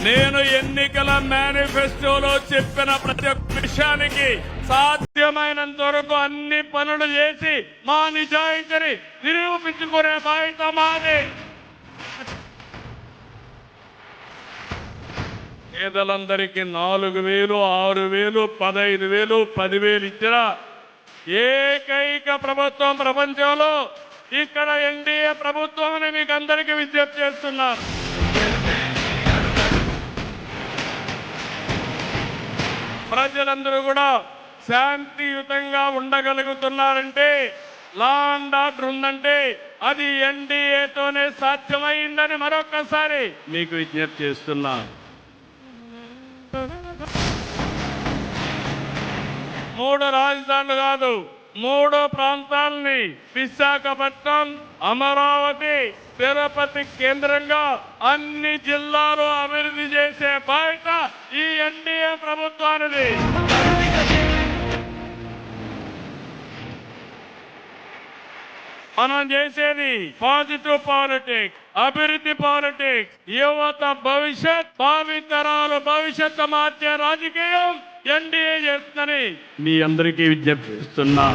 నేను ఎన్నికల మేనిఫెస్టోలో చెప్పిన ప్రతి ఒక్క విషయానికి సాధ్యమైనంత వరకు అన్ని పనులు చేసి మా నిజాయితీని నిరూపించుకునే బాధ్యత మాది. పేదలందరికీ 4,000, 6,000, 15,000, 10,000 ఇచ్చిన ఏకైక ప్రభుత్వం ప్రపంచంలో ఇక్కడ ఎన్డీఏ ప్రభుత్వం అని మీకు అందరికీ విజ్ఞప్తి చేస్తున్నాను. ప్రజలందరూ కూడా శాంతియుతంగా ఉండగలుగుతున్నారంటే, లా అండ్ ఆర్డర్ ఉందంటే అది ఎన్డీఏతోనే సాధ్యమైందని మరొకసారి మీకు విజ్ఞప్తి చేస్తున్నా. 3 రాజధానులు కాదు, 3 ప్రాంతాలని విశాఖపట్నం, అమరావతి, తిరుపతి కేంద్రంగా అన్ని జిల్లాలు అభివృద్ధి చేసే బాధ్యత ఈ ఎన్డీఏ ప్రభుత్వానిది. మనం చేసేది పాజిటివ్ పాలిటిక్స్, అభివృద్ధి పాలిటిక్స్, యువత భవిష్యత్, భావితరాలు భవిష్యత్తు మార్చే రాజకీయం ఎన్డీఏ చేస్తుందని మీ అందరికీ విజ్ఞప్తిస్తున్నా.